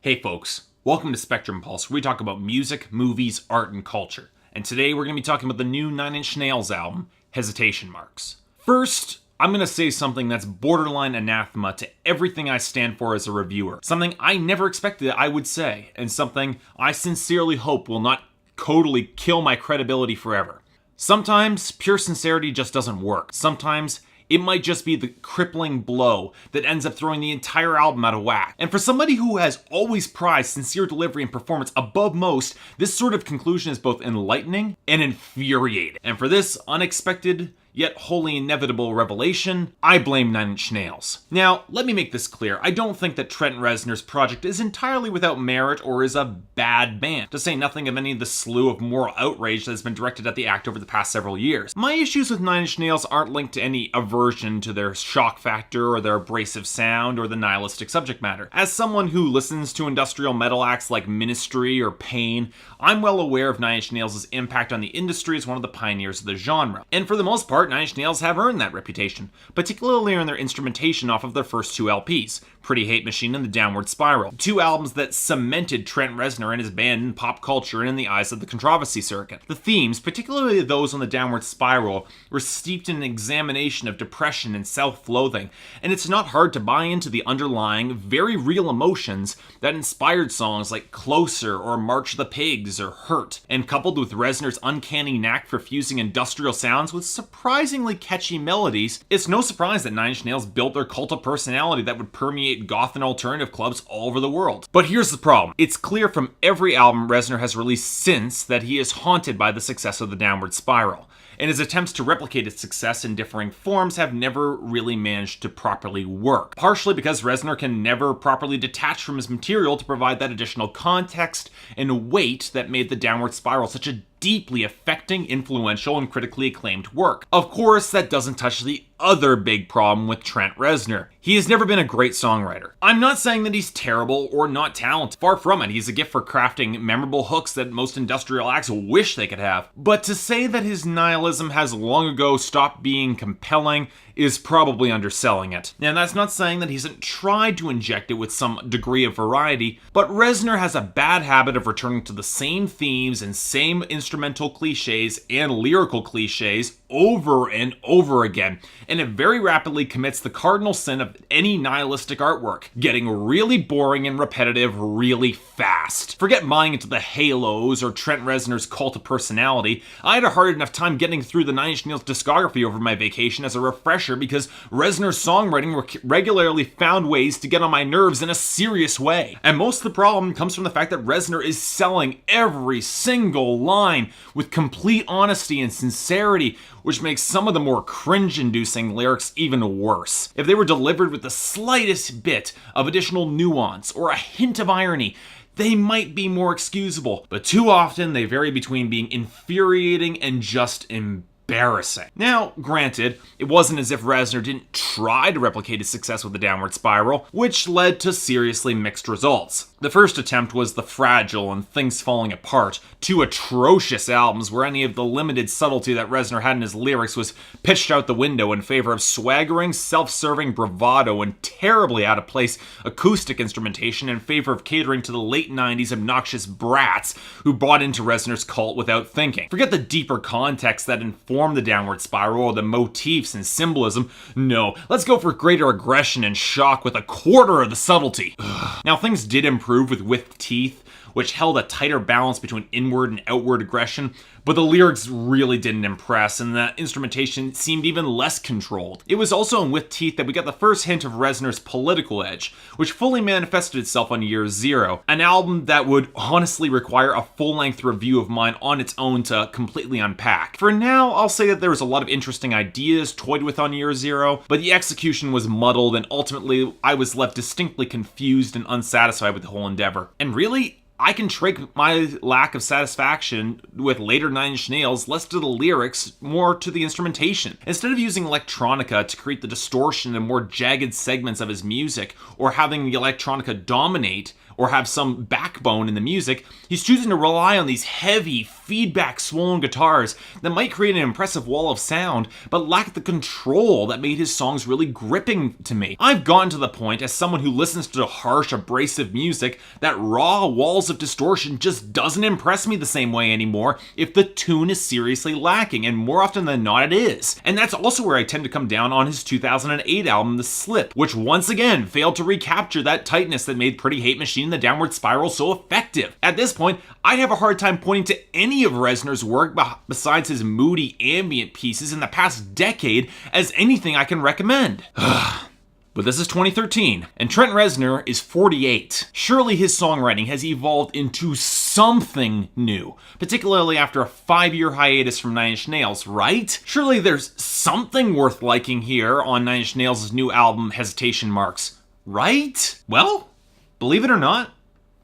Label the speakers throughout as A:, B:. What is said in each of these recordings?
A: Hey folks, welcome to Spectrum Pulse, where we talk about music, movies, art, and culture. And today we're going to be talking about the new Nine Inch Nails album, Hesitation Marks. First, I'm going to say something that's borderline anathema to everything I stand for as a reviewer. Something I never expected I would say, and something I sincerely hope will not totally kill my credibility forever. Sometimes pure sincerity just doesn't work. Sometimes it might just be the crippling blow that ends up throwing the entire album out of whack. And for somebody who has always prized sincere delivery and performance above most, this sort of conclusion is both enlightening and infuriating. And for this unexpected, yet wholly inevitable revelation, I blame Nine Inch Nails. Now, let me make this clear. I don't think that Trent Reznor's project is entirely without merit or is a bad band, to say nothing of any of the slew of moral outrage that has been directed at the act over the past several years. My issues with Nine Inch Nails aren't linked to any aversion to their shock factor or their abrasive sound or the nihilistic subject matter. As someone who listens to industrial metal acts like Ministry or Pain, I'm well aware of Nine Inch Nails' impact on the industry as one of the pioneers of the genre. And for the most part, Nine Inch Nails have earned that reputation, particularly in their instrumentation off of their first two LPs, Pretty Hate Machine and The Downward Spiral, two albums that cemented Trent Reznor and his band in pop culture and in the eyes of the controversy circuit. The themes, particularly those on The Downward Spiral, were steeped in an examination of depression and self-loathing, and it's not hard to buy into the underlying, very real emotions that inspired songs like Closer or March of the Pigs or Hurt, and coupled with Reznor's uncanny knack for fusing industrial sounds with surprisingly catchy melodies, it's no surprise that Nine Inch Nails built their cult of personality that would permeate goth and alternative clubs all over the world. But here's the problem. It's clear from every album Reznor has released since that he is haunted by the success of The Downward Spiral, and his attempts to replicate its success in differing forms have never really managed to properly work. Partially because Reznor can never properly detach from his material to provide that additional context and weight that made The Downward Spiral such a deeply affecting, influential, and critically acclaimed work. Of course, that doesn't touch the other big problem with Trent Reznor. He has never been a great songwriter. I'm not saying that he's terrible or not talented. Far from it. He's a gift for crafting memorable hooks that most industrial acts wish they could have. But to say that his nihilism has long ago stopped being compelling is probably underselling it. Now, that's not saying that he hasn't tried to inject it with some degree of variety, but Reznor has a bad habit of returning to the same themes and same instrumental cliches and lyrical cliches over and over again, and it very rapidly commits the cardinal sin of any nihilistic artwork, getting really boring and repetitive really fast. Forget buying into the halos or Trent Reznor's cult of personality. I had a hard enough time getting through the Nine Inch Nails discography over my vacation as a refresher because Reznor's songwriting regularly found ways to get on my nerves in a serious way. And most of the problem comes from the fact that Reznor is selling every single line with complete honesty and sincerity, which makes some of the more cringe-inducing lyrics even worse. If they were delivered with the slightest bit of additional nuance or a hint of irony, they might be more excusable, but too often they vary between being infuriating and just embarrassing. Now, granted, it wasn't as if Reznor didn't try to replicate his success with The Downward Spiral, which led to seriously mixed results. The first attempt was The Fragile and Things Falling Apart, two atrocious albums where any of the limited subtlety that Reznor had in his lyrics was pitched out the window in favor of swaggering, self-serving bravado and terribly out-of-place acoustic instrumentation in favor of catering to the late 90s obnoxious brats who bought into Reznor's cult without thinking. Forget the deeper context that informed The Downward Spiral or the motifs and symbolism. No, let's go for greater aggression and shock with a quarter of the subtlety. Now, things did improve with Teeth, which held a tighter balance between inward and outward aggression, but the lyrics really didn't impress, and the instrumentation seemed even less controlled. It was also in With Teeth that we got the first hint of Reznor's political edge, which fully manifested itself on Year Zero, an album that would honestly require a full-length review of mine on its own to completely unpack. For now, I'll say that there was a lot of interesting ideas toyed with on Year Zero, but the execution was muddled, and ultimately I was left distinctly confused and unsatisfied with the whole endeavor. And really, I can trick my lack of satisfaction with later Nine Inch Nails less to the lyrics, more to the instrumentation. Instead of using electronica to create the distortion and more jagged segments of his music, or having the electronica dominate, or have some backbone in the music, he's choosing to rely on these heavy, feedback swollen guitars that might create an impressive wall of sound, but lacked the control that made his songs really gripping to me. I've gotten to the point, as someone who listens to harsh, abrasive music, that raw walls of distortion just doesn't impress me the same way anymore if the tune is seriously lacking, and more often than not it is. And that's also where I tend to come down on his 2008 album, The Slip, which once again failed to recapture that tightness that made Pretty Hate Machine and The Downward Spiral so effective. At this point, I'd have a hard time pointing to any of Reznor's work besides his moody ambient pieces in the past decade as anything I can recommend. But this is 2013, and Trent Reznor is 48. Surely his songwriting has evolved into something new, particularly after a 5-year hiatus from Nine Inch Nails, right? Surely there's something worth liking here on Nine Inch Nails' new album, Hesitation Marks, right? Well, believe it or not,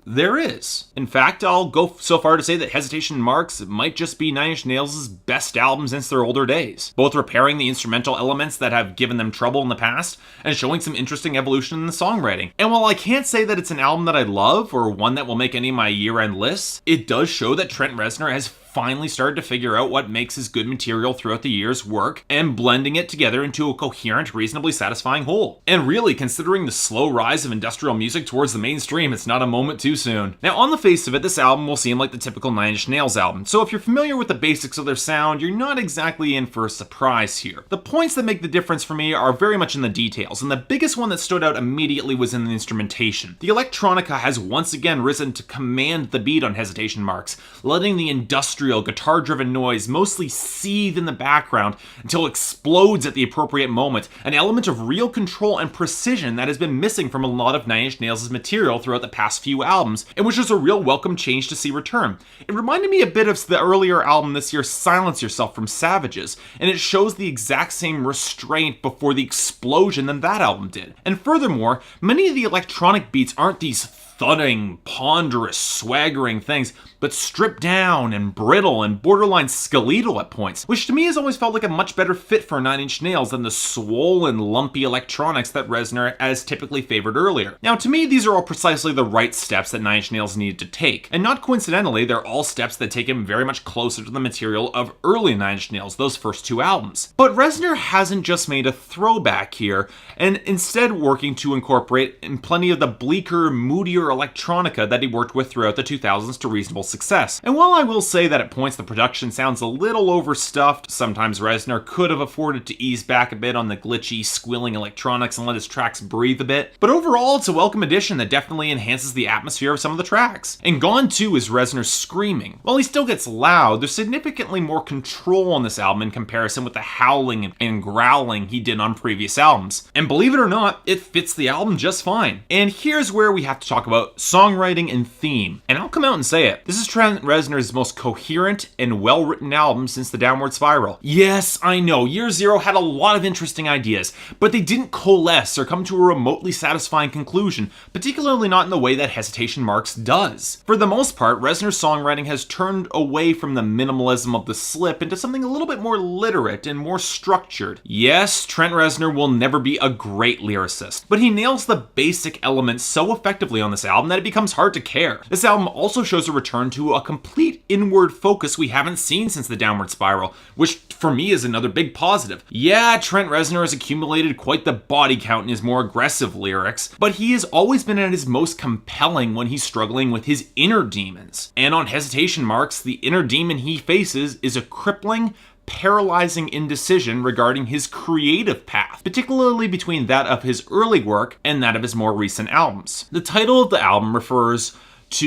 A: there is. In fact, I'll go so far to say that Hesitation Marks might just be Nine Inch Nails' best album since their older days, both repairing the instrumental elements that have given them trouble in the past and showing some interesting evolution in the songwriting. And while I can't say that it's an album that I love or one that will make any of my year-end lists, it does show that Trent Reznor has finally started to figure out what makes his good material throughout the years work and blending it together into a coherent, reasonably satisfying whole. And really, considering the slow rise of industrial music towards the mainstream, it's not a moment too soon. Now, on the face of it, this album will seem like the typical Nine Inch Nails album, so if you're familiar with the basics of their sound, you're not exactly in for a surprise here. The points that make the difference for me are very much in the details, and the biggest one that stood out immediately was in the instrumentation. The electronica has once again risen to command the beat on Hesitation Marks, letting the industrial guitar-driven noise mostly seethe in the background until it explodes at the appropriate moment, an element of real control and precision that has been missing from a lot of Nine Inch Nails' material throughout the past few albums, and which was a real welcome change to see return. It reminded me a bit of the earlier album this year, Silence Yourself from Savages, and it shows the exact same restraint before the explosion than that album did. And furthermore, many of the electronic beats aren't these thudding, ponderous, swaggering things, but stripped down and brittle and borderline skeletal at points, which to me has always felt like a much better fit for Nine Inch Nails than the swollen, lumpy electronics that Reznor has typically favored earlier. Now, to me, these are all precisely the right steps that Nine Inch Nails needed to take, and not coincidentally, they're all steps that take him very much closer to the material of early Nine Inch Nails, those first two albums. But Reznor hasn't just made a throwback here, and instead working to incorporate in plenty of the bleaker, moodier electronica that he worked with throughout the 2000s to reasonable success. And while I will say that at points the production sounds a little overstuffed, sometimes Reznor could have afforded to ease back a bit on the glitchy, squealing electronics and let his tracks breathe a bit, but overall it's a welcome addition that definitely enhances the atmosphere of some of the tracks. And Gone 2 is Reznor's screaming. While he still gets loud, there's significantly more control on this album in comparison with the howling and growling he did on previous albums. And believe it or not, it fits the album just fine. And here's where we have to talk about songwriting and theme. And I'll come out and say it. This is Trent Reznor's most coherent and well-written album since The Downward Spiral. Yes, I know, Year Zero had a lot of interesting ideas, but they didn't coalesce or come to a remotely satisfying conclusion, particularly not in the way that Hesitation Marks does. For the most part, Reznor's songwriting has turned away from the minimalism of The Slip into something a little bit more literate and more structured. Yes, Trent Reznor will never be a great lyricist, but he nails the basic elements so effectively on this album that it becomes hard to care. This album also shows a return to a complete inward focus we haven't seen since The Downward Spiral, which for me is another big positive. Yeah, Trent Reznor has accumulated quite the body count in his more aggressive lyrics, but he has always been at his most compelling when he's struggling with his inner demons. And on Hesitation Marks, the inner demon he faces is a crippling, paralyzing indecision regarding his creative path, particularly between that of his early work and that of his more recent albums. The title of the album refers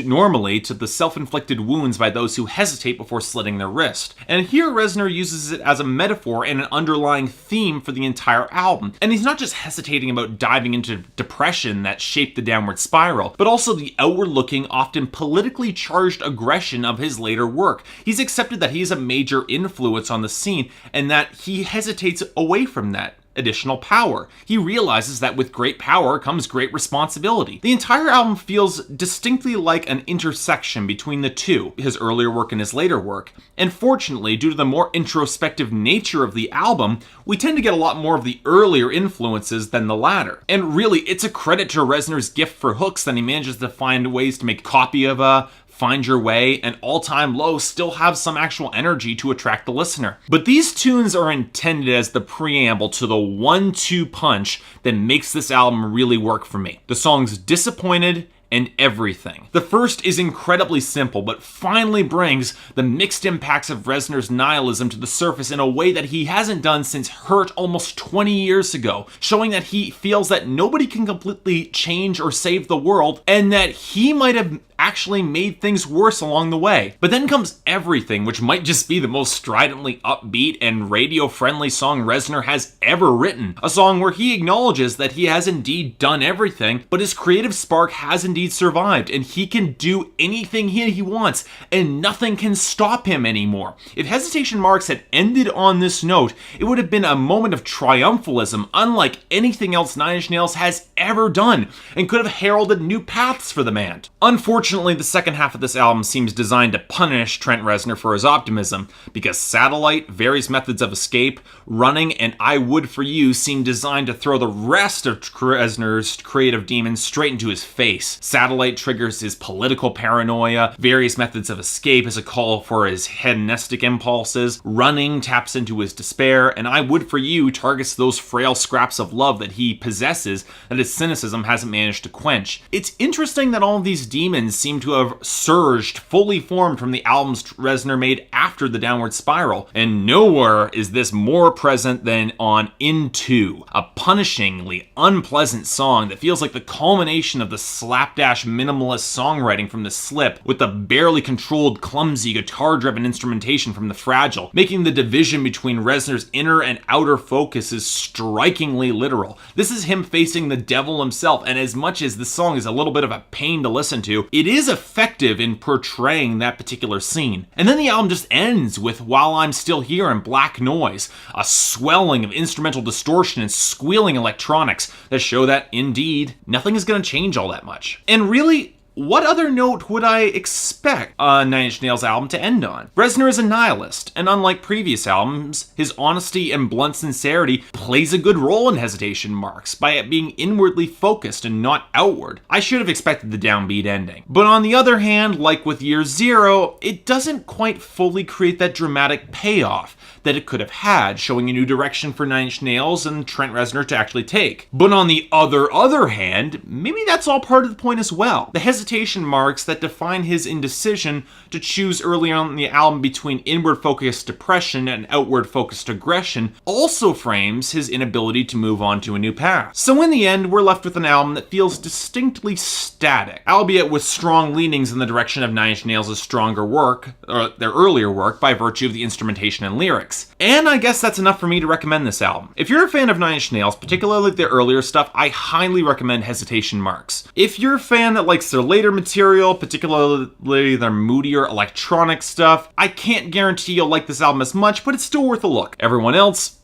A: normally to the self-inflicted wounds by those who hesitate before slitting their wrist. And here Reznor uses it as a metaphor and an underlying theme for the entire album. And he's not just hesitating about diving into depression that shaped The Downward Spiral, but also the outward-looking, often politically charged aggression of his later work. He's accepted that he is a major influence on the scene and that he hesitates away from that additional power. He realizes that with great power comes great responsibility. The entire album feels distinctly like an intersection between the two, his earlier work and his later work. And fortunately, due to the more introspective nature of the album, we tend to get a lot more of the earlier influences than the latter. And really, it's a credit to Reznor's gift for hooks that he manages to find ways to make a copy of a Find Your Way, and All Time Low still have some actual energy to attract the listener. But these tunes are intended as the preamble to the 1-2 punch that makes this album really work for me. The songs Disappointed and Everything. The first is incredibly simple, but finally brings the mixed impacts of Reznor's nihilism to the surface in a way that he hasn't done since Hurt almost 20 years ago, showing that he feels that nobody can completely change or save the world, and that he might have actually made things worse along the way. But then comes Everything, which might just be the most stridently upbeat and radio-friendly song Reznor has ever written. A song where he acknowledges that he has indeed done everything, but his creative spark has indeed survived, and he can do anything he wants, and nothing can stop him anymore. If Hesitation Marks had ended on this note, it would have been a moment of triumphalism unlike anything else Nine Inch Nails has ever done, and could have heralded new paths for the band. Unfortunately, the second half of this album seems designed to punish Trent Reznor for his optimism, because Satellite, Various Methods of Escape, Running, and I Would For You seem designed to throw the rest of Reznor's creative demons straight into his face. Satellite triggers his political paranoia, Various Methods of Escape is a call for his hedonistic impulses, Running taps into his despair, and I Would For You targets those frail scraps of love that he possesses that his cynicism hasn't managed to quench. It's interesting that all of these demons seem to have surged, fully formed from the albums Reznor made after the Downward Spiral, and nowhere is this more present than on Into, a punishingly unpleasant song that feels like the culmination of the slapdash minimalist songwriting from The Slip, with the barely controlled, clumsy, guitar-driven instrumentation from The Fragile, making the division between Reznor's inner and outer focuses strikingly literal. This is him facing the devil himself, and as much as this song is a little bit of a pain to listen to, it is effective in portraying that particular scene. And then the album just ends with While I'm Still Here and Black Noise, a swelling of instrumental distortion and squealing electronics that show that, indeed, nothing is going to change all that much. And really, what other note would I expect a Nine Inch Nails album to end on? Reznor is a nihilist, and unlike previous albums, his honesty and blunt sincerity plays a good role in Hesitation Marks by it being inwardly focused and not outward. I should have expected the downbeat ending. But on the other hand, like with Year Zero, it doesn't quite fully create that dramatic payoff that it could have had, showing a new direction for Nine Inch Nails and Trent Reznor to actually take. But on the other hand, maybe that's all part of the point as well. The hesitation marks that define his indecision to choose early on in the album between inward-focused depression and outward-focused aggression also frames his inability to move on to a new path. So in the end, we're left with an album that feels distinctly static, albeit with strong leanings in the direction of Nine Inch Nails' stronger work, or their earlier work, by virtue of the instrumentation and lyrics. And I guess that's enough for me to recommend this album. If you're a fan of Nine Inch Nails, particularly their earlier stuff, I highly recommend Hesitation Marks. If you're a fan that likes their later material, particularly their moodier electronic stuff, I can't guarantee you'll like this album as much, but it's still worth a look. Everyone else,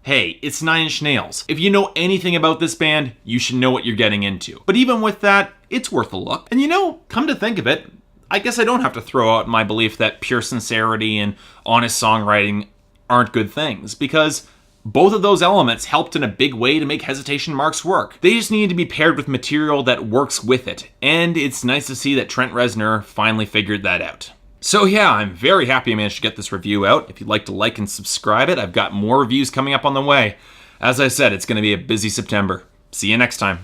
A: hey, it's Nine Inch Nails. If you know anything about this band, you should know what you're getting into. But even with that, it's worth a look. And come to think of it, I guess I don't have to throw out my belief that pure sincerity and honest songwriting aren't good things, because both of those elements helped in a big way to make Hesitation Marks work. They just need to be paired with material that works with it, and it's nice to see that Trent Reznor finally figured that out. So yeah, I'm very happy I managed to get this review out. If you'd like to like and subscribe it, I've got more reviews coming up on the way. As I said, it's going to be a busy September. See you next time.